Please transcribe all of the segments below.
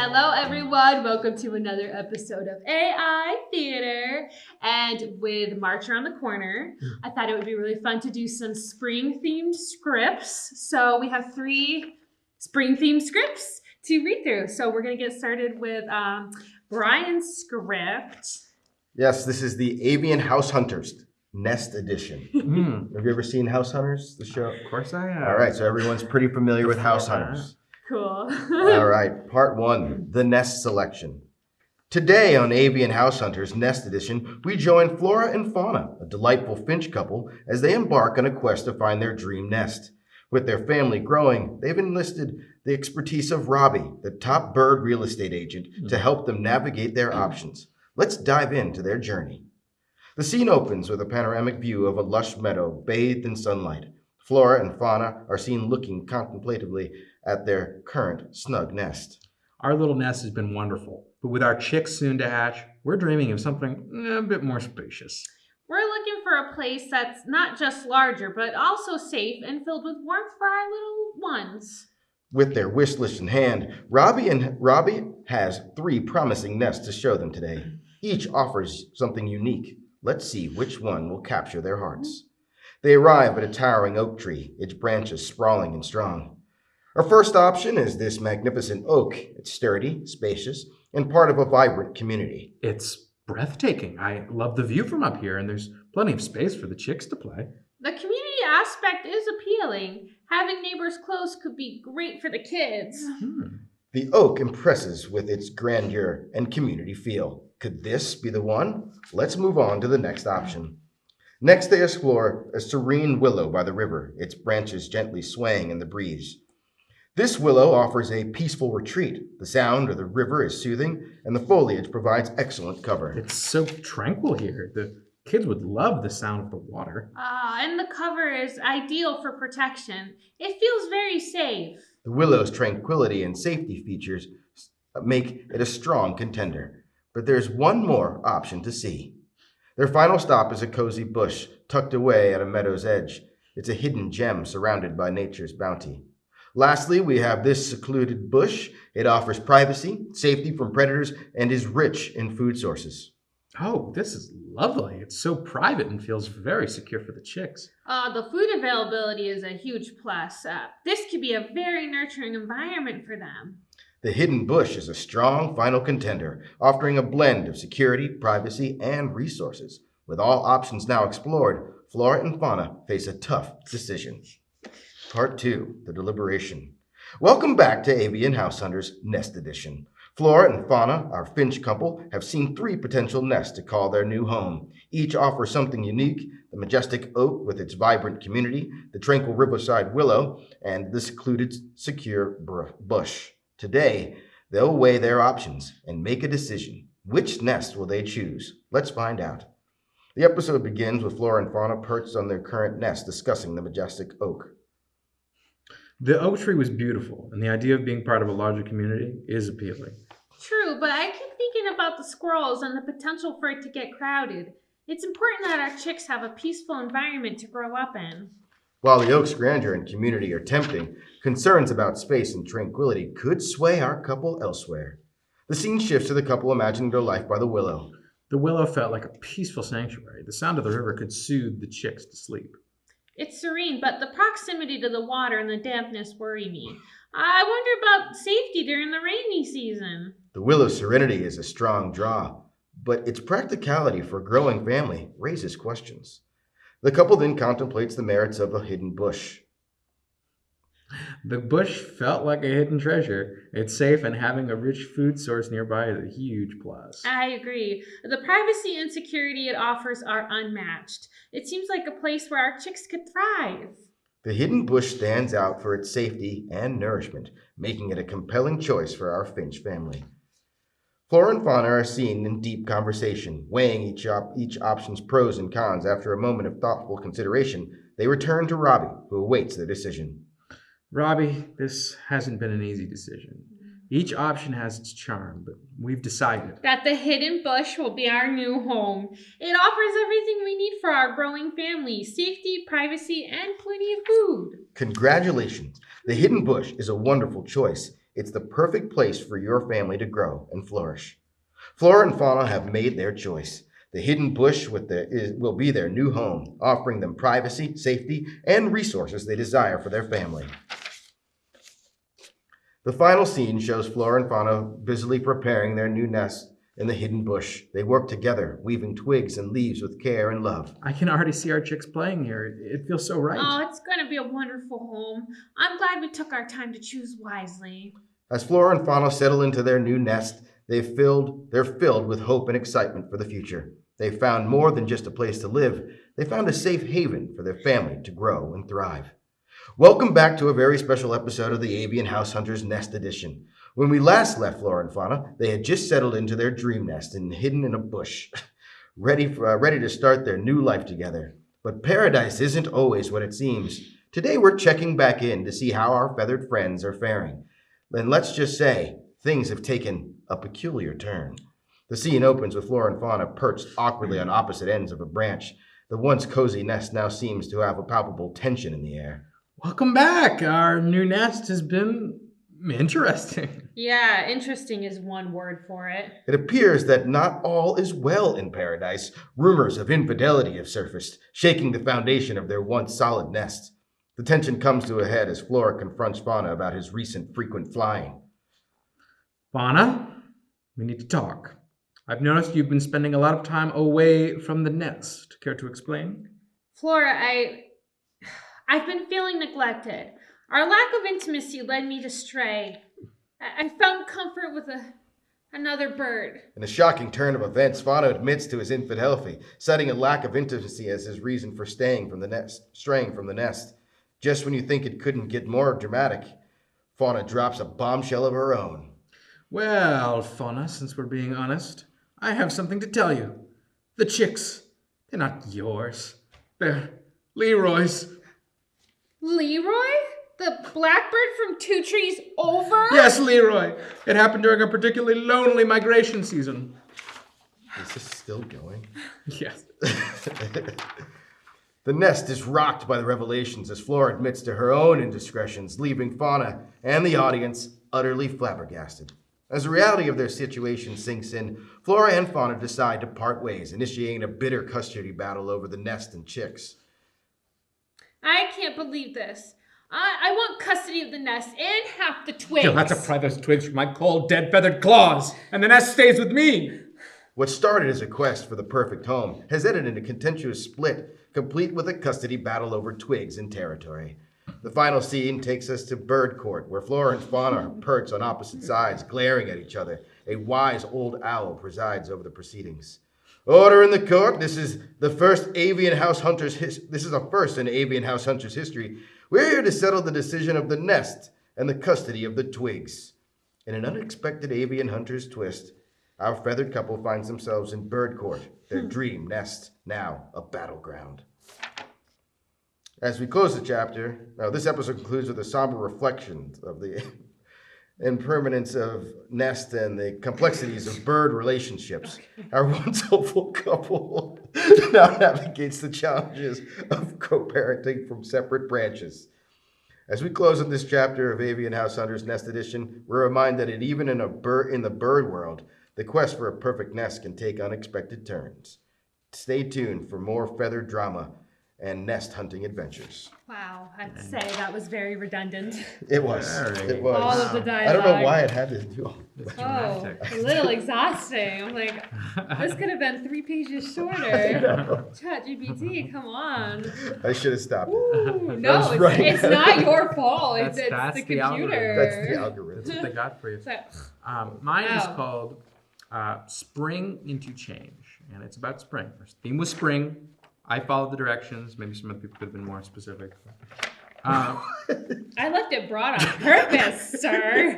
Hello, everyone. Welcome to another episode of AI Theater. And with March around the corner, I thought it would be really fun to do some spring-themed scripts. So we have 3 spring-themed scripts to read through. So we're going to get started with Brian's script. Yes, this is the Avian House Hunters Nest Edition. Have you ever seen House Hunters, the show? Of course I have. All right, so everyone's pretty familiar with House Hunters. Cool. All right, part 1, the nest selection. Today on Avian House Hunters Nest Edition, we join Flora and Fauna, a delightful finch couple, as they embark on a quest to find their dream nest. With their family growing, they've enlisted the expertise of Robbie, the top bird real estate agent, to help them navigate their options. Let's dive into their journey. The scene opens with a panoramic view of a lush meadow bathed in sunlight. Flora and Fauna are seen looking contemplatively at their current snug nest. Our little nest has been wonderful, but with our chicks soon to hatch, we're dreaming of something a bit more spacious. We're looking for a place that's not just larger, but also safe and filled with warmth for our little ones. With their wish list in hand, Robbie has 3 promising nests to show them today. Each offers something unique. Let's see which one will capture their hearts. They arrive at a towering oak tree, its branches sprawling and strong. Our first option is this magnificent oak. It's sturdy, spacious, and part of a vibrant community. It's breathtaking. I love the view from up here, and there's plenty of space for the chicks to play. The community aspect is appealing. Having neighbors close could be great for the kids. The oak impresses with its grandeur and community feel. Could this be the one? Let's move on to the next option. Next, they explore a serene willow by the river, its branches gently swaying in the breeze. This willow offers a peaceful retreat. The sound of the river is soothing, and the foliage provides excellent cover. It's so tranquil here. The kids would love the sound of the water. And the cover is ideal for protection. It feels very safe. The willow's tranquility and safety features make it a strong contender. But there's one more option to see. Their final stop is a cozy bush tucked away at a meadow's edge. It's a hidden gem surrounded by nature's bounty. Lastly, we have this secluded bush. It offers privacy, safety from predators, and is rich in food sources. Oh, this is lovely. It's so private and feels very secure for the chicks. The food availability is a huge plus. This could be a very nurturing environment for them. The hidden bush is a strong final contender, offering a blend of security, privacy, and resources. With all options now explored, Flora and Fauna face a tough decision. Part 2, the deliberation. Welcome back to Avian House Hunters Nest Edition. Flora and Fauna, our finch couple, have seen 3 potential nests to call their new home. Each offers something unique: the majestic oak with its vibrant community, the tranquil riverside willow, and the secluded, secure bush. Today, they'll weigh their options and make a decision. Which nest will they choose? Let's find out. The episode begins with Flora and Fauna perched on their current nest discussing the majestic oak. The oak tree was beautiful, and the idea of being part of a larger community is appealing. True, but I keep thinking about the squirrels and the potential for it to get crowded. It's important that our chicks have a peaceful environment to grow up in. While the oak's grandeur and community are tempting, concerns about space and tranquility could sway our couple elsewhere. The scene shifts to the couple imagining their life by the willow. The willow felt like a peaceful sanctuary. The sound of the river could soothe the chicks to sleep. It's serene, but the proximity to the water and the dampness worry me. I wonder about safety during the rainy season. The willow's serenity is a strong draw, but its practicality for a growing family raises questions. The couple then contemplates the merits of a hidden bush. The bush felt like a hidden treasure. It's safe, and having a rich food source nearby is a huge plus. I agree. The privacy and security it offers are unmatched. It seems like a place where our chicks could thrive. The hidden bush stands out for its safety and nourishment, making it a compelling choice for our finch family. Flora and Fauna are seen in deep conversation, weighing each option's pros and cons. After a moment of thoughtful consideration, they return to Robbie, who awaits their decision. Robbie, this hasn't been an easy decision. Each option has its charm, but we've decided that the hidden bush will be our new home. It offers everything we need for our growing family: safety, privacy, and plenty of food. Congratulations! The hidden bush is a wonderful choice. It's the perfect place for your family to grow and flourish. Flora and fauna have made their choice. The hidden bush will be their new home, offering them privacy, safety, and resources they desire for their family. The final scene shows Flora and fauna busily preparing their new nest in the hidden bush. They work together, weaving twigs and leaves with care and love. I can already see our chicks playing here. It feels so right. Oh, it's going to be a wonderful home. I'm glad we took our time to choose wisely. As Flora and fauna settle into their new nest, they're filled with hope and excitement for the future. They found more than just a place to live. They found a safe haven for their family to grow and thrive. Welcome back to a very special episode of the Avian House Hunters Nest Edition. When we last left Flora and fauna, they had just settled into their dream nest and hidden in a bush, ready to start their new life together. But paradise isn't always what it seems. Today we're checking back in to see how our feathered friends are faring. And let's just say, things have taken a peculiar turn. The scene opens with Flora and fauna perched awkwardly on opposite ends of a branch. The once cozy nest now seems to have a palpable tension in the air. Welcome back. Our new nest has been interesting. Yeah, interesting is one word for it. It appears that not all is well in paradise. Rumors of infidelity have surfaced, shaking the foundation of their once solid nest. The tension comes to a head as Flora confronts fauna about his recent frequent flying. Fauna, we need to talk. I've noticed you've been spending a lot of time away from the nest. Care to explain? Flora, I've been feeling neglected. Our lack of intimacy led me to stray. I found comfort with another bird. In a shocking turn of events, fauna admits to his infidelity, citing a lack of intimacy as his reason for straying from the nest. Just when you think it couldn't get more dramatic, fauna drops a bombshell of her own. Well, fauna, since we're being honest, I have something to tell you. The chicks, they're not yours. They're Leroy's. Leroy? The blackbird from 2 trees over? Yes, Leroy. It happened during a particularly lonely migration season. Is this still going? Yes. The nest is rocked by the revelations as Flora admits to her own indiscretions, leaving fauna and the audience utterly flabbergasted. As the reality of their situation sinks in, Flora and fauna decide to part ways, initiating a bitter custody battle over the nest and chicks. I can't believe this. I want custody of the nest and half the twigs. You'll have to pry those twigs from my cold, dead, feathered claws, and the nest stays with me. What started as a quest for the perfect home has ended in a contentious split, complete with a custody battle over twigs and territory. The final scene takes us to Bird Court, where Flora and fauna are perched on opposite sides, glaring at each other. A wise old owl presides over the proceedings. Order in the court. This is a first in Avian House Hunters history. We're here to settle the decision of the nest and the custody of the twigs. In an unexpected Avian Hunters twist, our feathered couple finds themselves in Bird Court, their dream nest, now a battleground. As we close the chapter, this episode concludes with a somber reflection of the impermanence of nest and the complexities of bird relationships. Our once hopeful couple now navigates the challenges of co-parenting from separate branches. As we close on this chapter of Avian House Hunters Nest Edition, we're reminded that even in the bird world, the quest for a perfect nest can take unexpected turns. Stay tuned for more feathered drama and nest hunting adventures. Wow, I'd say that was very redundant. It was. It was. All of the dialogue. I don't know why it had to do all that. Oh, a little exhausting. I'm like, this could have been 3 pages shorter. ChatGPT, come on. I should have stopped it. Ooh, no, it's not your fault. It's the computer. That's the algorithm. That's what they got for you. So, Mine is called Spring into Change, and it's about spring. Our theme was spring. I followed the directions. Maybe some other people could have been more specific. I left it broad on purpose, sir.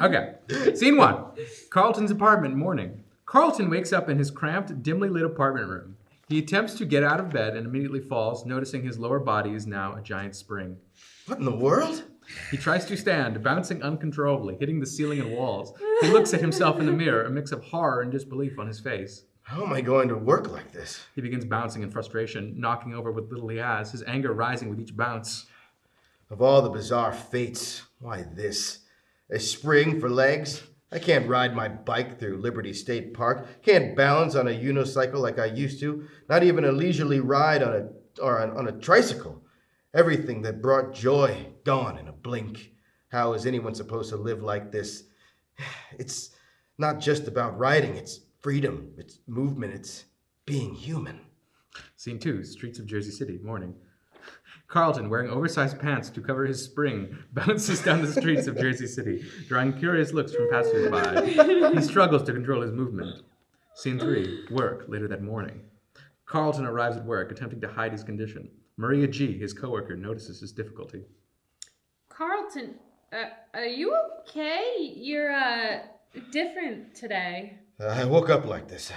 Okay. Scene 1. Carlton's apartment, morning. Carlton wakes up in his cramped, dimly lit apartment room. He attempts to get out of bed and immediately falls, noticing his lower body is now a giant spring. What in the world? He tries to stand, bouncing uncontrollably, hitting the ceiling and walls. He looks at himself in the mirror, a mix of horror and disbelief on his face. How am I going to work like this? He begins bouncing in frustration, knocking over what little he has, his anger rising with each bounce. Of all the bizarre fates, why this? A spring for legs? I can't ride my bike through Liberty State Park. Can't balance on a unicycle like I used to. Not even a leisurely ride on a tricycle. Everything that brought joy gone in a blink. How is anyone supposed to live like this? It's not just about riding. It's freedom. It's movement. It's being human. Scene 2, streets of Jersey City, morning. Carlton, wearing oversized pants to cover his spring, bounces down the streets of Jersey City, drawing curious looks from passers-by. He struggles to control his movement. Scene 3, work, later that morning. Carlton arrives at work, attempting to hide his condition. Maria G., his coworker, notices his difficulty. Carlton, are you okay? You're, different today. I woke up like this.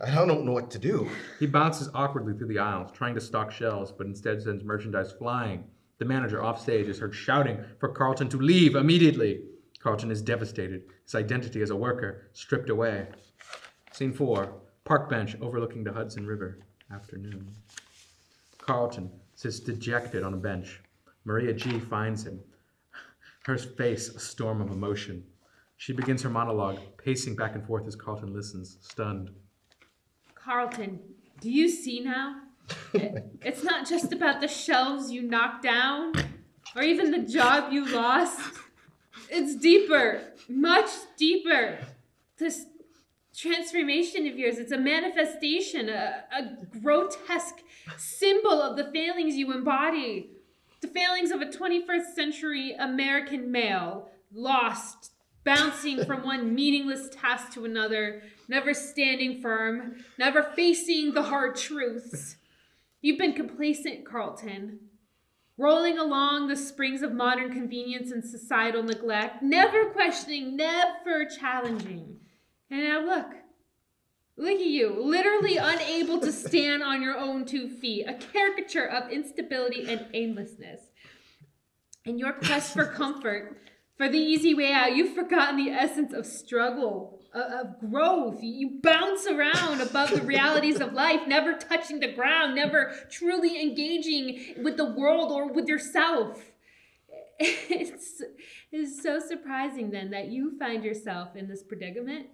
I don't know what to do. He bounces awkwardly through the aisles, trying to stock shelves, but instead sends merchandise flying. The manager offstage is heard shouting for Carlton to leave immediately. Carlton is devastated, his identity as a worker stripped away. Scene 4, park bench overlooking the Hudson River, afternoon. Carlton sits dejected on a bench. Maria G. finds him, her face a storm of emotion. She begins her monologue, pacing back and forth as Carlton listens, stunned. Carlton, do you see now? It's not just about the shelves you knocked down, or even the job you lost. It's deeper, much deeper. This transformation of yours, it's a manifestation, a grotesque symbol of the failings you embody. The failings of a 21st century American male, lost, bouncing from one meaningless task to another, never standing firm, never facing the hard truths. You've been complacent, Carlton, rolling along the springs of modern convenience and societal neglect, never questioning, never challenging. And now look at you, literally unable to stand on your own 2 feet, a caricature of instability and aimlessness. In your quest for comfort, for the easy way out, you've forgotten the essence of struggle, of growth. You bounce around above the realities of life, never touching the ground, never truly engaging with the world or with yourself. It's so surprising then that you find yourself in this predicament.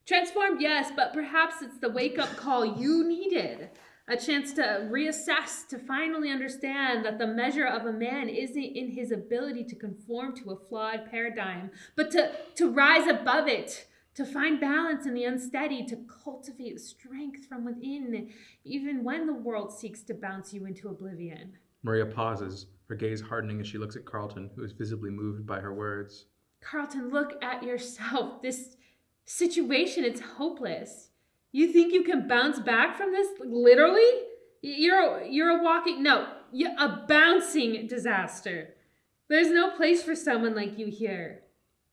Transformed, yes, but perhaps it's the wake-up call you needed. A chance to reassess, to finally understand that the measure of a man isn't in his ability to conform to a flawed paradigm, but to rise above it, to find balance in the unsteady, to cultivate strength from within, even when the world seeks to bounce you into oblivion. Maria pauses, her gaze hardening as she looks at Carlton, who is visibly moved by her words. Carlton, look at yourself. This situation, it's hopeless. You think you can bounce back from this? Literally? You're a walking, no, you're a bouncing disaster. There's no place for someone like you here.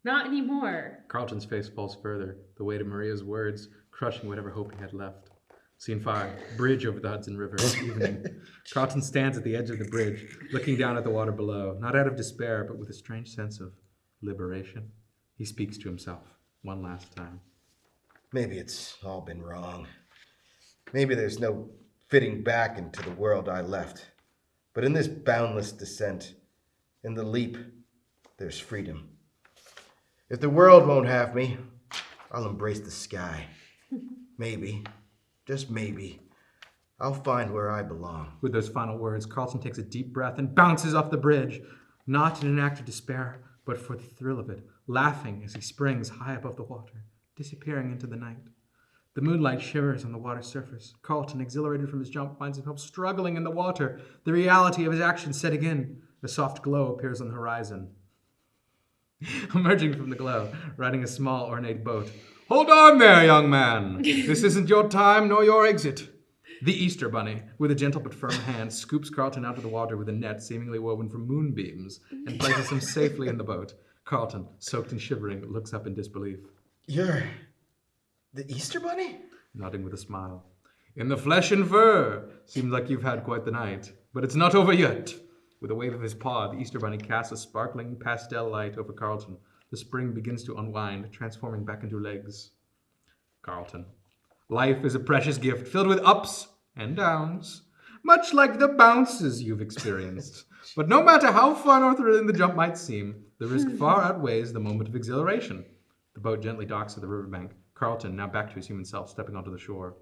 Not anymore. Carlton's face falls further, the weight of Maria's words crushing whatever hope he had left. Scene 5, bridge over the Hudson River, evening. Carlton stands at the edge of the bridge, looking down at the water below, not out of despair, but with a strange sense of liberation. He speaks to himself one last time. Maybe it's all been wrong. Maybe there's no fitting back into the world I left. But in this boundless descent, in the leap, there's freedom. If the world won't have me, I'll embrace the sky. Maybe, just maybe, I'll find where I belong. With those final words, Carlton takes a deep breath and bounces off the bridge, not in an act of despair, but for the thrill of it, laughing as he springs high above the water, disappearing into the night. The moonlight shimmers on the water's surface. Carlton, exhilarated from his jump, finds himself struggling in the water, the reality of his actions setting in. A soft glow appears on the horizon. Emerging from the glow, riding a small, ornate boat. "Hold on there, young man! This isn't your time nor your exit." The Easter Bunny, with a gentle but firm hand, scoops Carlton out of the water with a net seemingly woven from moonbeams and places him safely in the boat. Carlton, soaked and shivering, looks up in disbelief. You're the Easter Bunny? Nodding with a smile. "In the flesh and fur. Seems like you've had quite the night. But it's not over yet." With a wave of his paw, the Easter Bunny casts a sparkling pastel light over Carlton. The spring begins to unwind, transforming back into legs. Carlton. "Life is a precious gift, filled with ups and downs, much like the bounces you've experienced. But no matter how fun or thrilling the jump might seem, the The risk far outweighs the moment of exhilaration. The boat gently docks at the riverbank. Carlton, now back to his human self, stepping onto the shore.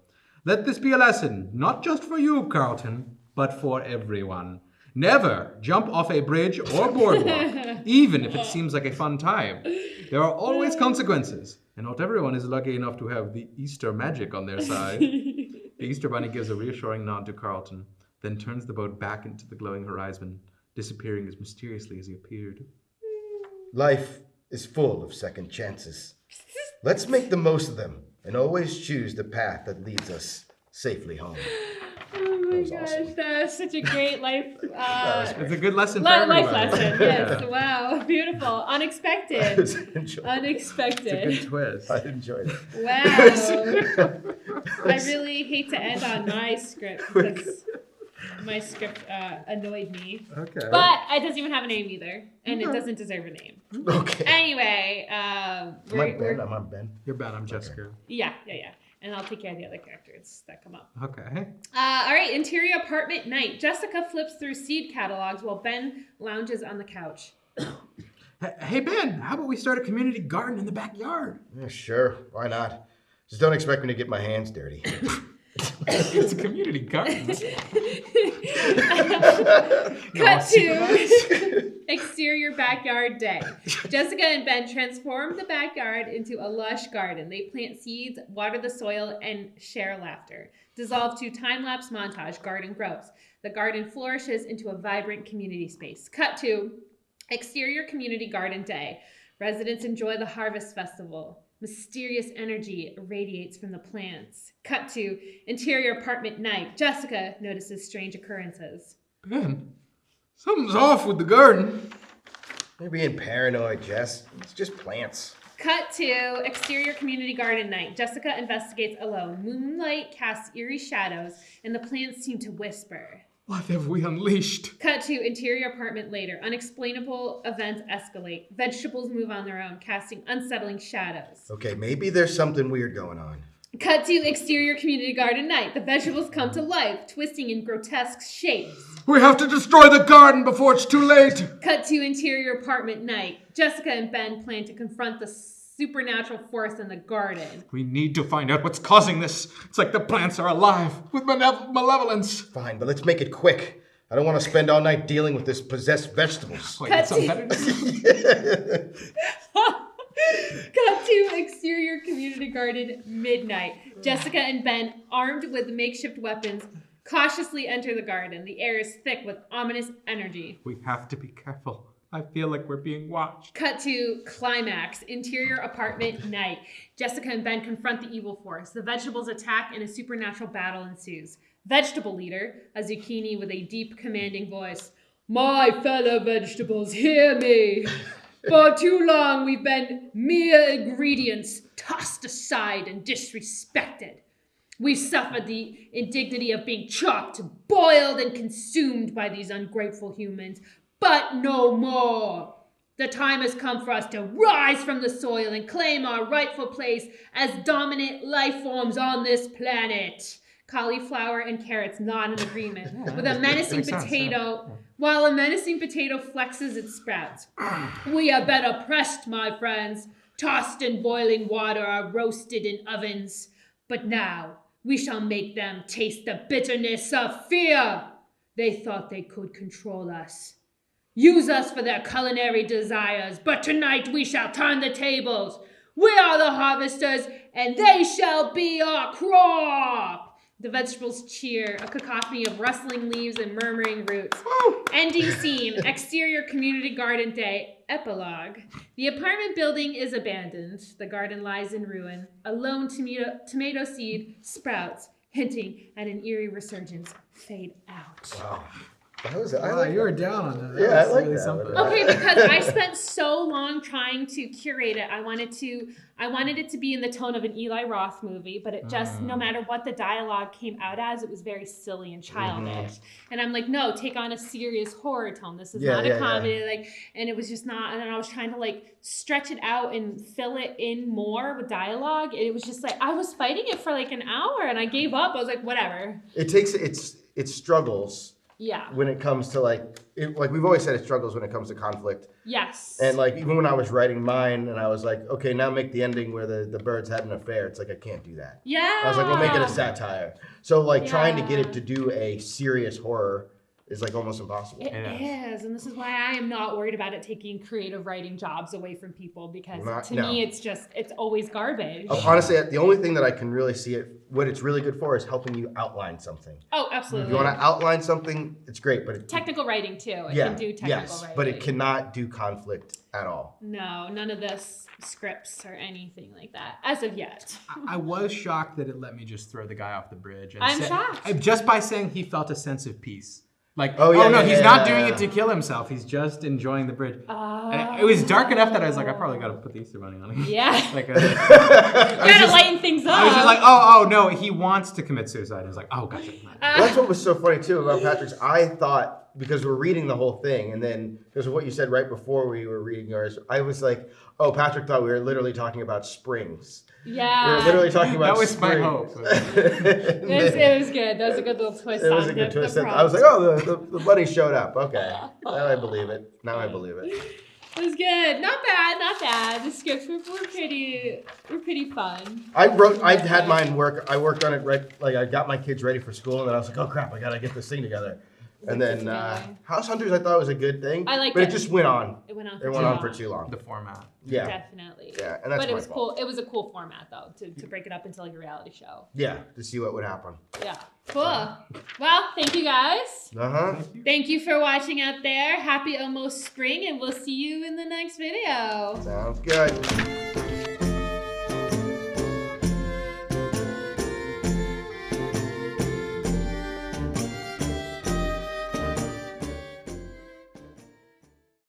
Let this be a lesson, not just for you, Carlton, but for everyone. Never jump off a bridge or boardwalk, even if it seems like a fun time. There are always consequences, and not everyone is lucky enough to have the Easter magic on their side. The Easter Bunny gives a reassuring nod to Carlton, then turns the boat back into the glowing horizon, disappearing as mysteriously as he appeared. Life is full of second chances. Let's make the most of them and always choose the path that leads us safely home. Oh my was gosh, awesome. that was such a great life. It's a good lesson for Life everybody. lesson, yes. Wow, beautiful. Unexpected. It's a Unexpected. good twist. I enjoyed it. Wow. I really hate to end on my script because my script annoyed me. Okay. But it doesn't even have a name either, and it doesn't deserve a name. Okay. Anyway, Am I Ben? I'm on Ben. You're bad. I'm Jessica. yeah. And I'll take care of the other characters that come up. Okay. All right, interior apartment night. Jessica flips through seed catalogs while Ben lounges on the couch. Hey, Ben, how about we start a community garden in the backyard? Yeah, sure. Why not? Just don't expect me to get my hands dirty. It's a community garden. Cut to exterior backyard day. Jessica and Ben transform the backyard into a lush garden. They plant seeds, water the soil, and share laughter. Dissolve to time-lapse montage, garden grows. The garden flourishes into a vibrant community space. Cut to exterior community garden day. Residents enjoy the harvest festival. Mysterious energy radiates from the plants. Cut to interior apartment night. Jessica notices strange occurrences. Ben, something's off with the garden. You're being paranoid, Jess. It's just plants. Cut to exterior community garden night. Jessica investigates alone. Moonlight casts eerie shadows, and the plants seem to whisper. What have we unleashed? Cut to interior apartment later. Unexplainable events escalate. Vegetables move on their own, casting unsettling shadows. Okay, maybe there's something weird going on. Cut to exterior community garden night. The vegetables come to life, twisting in grotesque shapes. We have to destroy the garden before it's too late. Cut to interior apartment night. Jessica and Ben plan to confront the supernatural force in the garden. We need to find out what's causing this. It's like the plants are alive with malevolence. Fine, but let's make it quick. I don't want to spend all night dealing with this possessed vegetables. Wait, Cut something to- better? Cut to exterior community garden midnight. Jessica and Ben, armed with makeshift weapons, cautiously enter the garden. The air is thick with ominous energy. We have to be careful. I feel like we're being watched. Cut to climax, interior apartment night. Jessica and Ben confront the evil force. The vegetables attack and a supernatural battle ensues. Vegetable leader, a zucchini with a deep, commanding voice. My fellow vegetables, hear me. For too long we've been mere ingredients, tossed aside and disrespected. We suffered the indignity of being chopped, boiled, and consumed by these ungrateful humans. But no more. The time has come for us to rise from the soil and claim our rightful place as dominant life forms on this planet. Cauliflower and carrots nod in agreement, with a menacing Makes sense, potato, while a menacing potato flexes its sprouts. We have been oppressed, my friends. Tossed in boiling water are roasted in ovens. But now we shall make them taste the bitterness of fear. They thought they could control us. Use us for their culinary desires, but tonight we shall turn the tables. We are the harvesters, and they shall be our crop. The vegetables cheer, a cacophony of rustling leaves and murmuring roots. Ending scene, exterior community garden day, epilogue. The apartment building is abandoned. The garden lies in ruin. A lone tomato seed sprouts, hinting at an eerie resurgence. Fade out. Wow. That was, I Wow, like you were down on that. Yeah, That I was like really that. something. Okay, because I spent so long trying to curate it. I wanted it to be in the tone of an Eli Roth movie, but it just, no matter what the dialogue came out as, it was very silly and childish. And I'm like, no, take on a serious horror tone. This is not a comedy. Like, and it was just not. And then I was trying to like stretch it out and fill it in more with dialogue. And it was just like I was fighting it for like an hour, and I gave up. I was like, whatever. It takes it struggles Yeah. when it comes to like we've always said it struggles when it comes to conflict. Yes. And like even when I was writing mine and I was like, okay, now make the ending where the birds had an affair. It's like I can't do that. Yeah. I was like, we'll make it a satire. So like trying to get Yeah. it to do a serious horror is like almost impossible. It is, and this is why I am not worried about it taking creative writing jobs away from people because to me it's always garbage. Honestly, the only thing that I can really see what it's really good for is helping you outline something. Oh, absolutely. If you want to outline something, it's great, but technical writing too. It can do technical writing. But it cannot do conflict at all. No, none of this scripts or anything like that as of yet. I was shocked that it let me just throw the guy off the bridge. And I'm shocked. Just by saying he felt a sense of peace. Like, he's not doing it to kill himself. He's just enjoying the bridge. And it was dark enough that I was like, I probably got to put the Easter Bunny on him. Yeah. Like, you gotta lighten things up. I was just like, oh, no, he wants to commit suicide. I was like, oh, gotcha. That's what was so funny, too, about Patrick's. I thought, because we're reading the whole thing, and then because of what you said right before we were reading yours, I was like, oh, Patrick thought we were literally talking about springs. Yeah. We were literally talking about that was springs. my hope. It was good. That was a good little twist. It was a good twist. I was like, oh, the bunny showed up. Okay. Now I believe it. It was good. Not bad. Not bad. The scripts were pretty fun. I had mine work. I worked on it right. Like I got my kids ready for school, and then I was like, oh crap, I gotta get this thing together. And then House Hunters, I thought was a good thing. I liked but it. it just went on. It went on. It went on for too long. The format. Yeah. Definitely. Yeah, and that's but it was fault. cool. It was a cool format though to break it up into like a reality show. Yeah, to see what would happen. Yeah. Cool. Well, thank you guys. Thank you for watching out there. Happy almost spring, and we'll see you in the next video. Sounds good.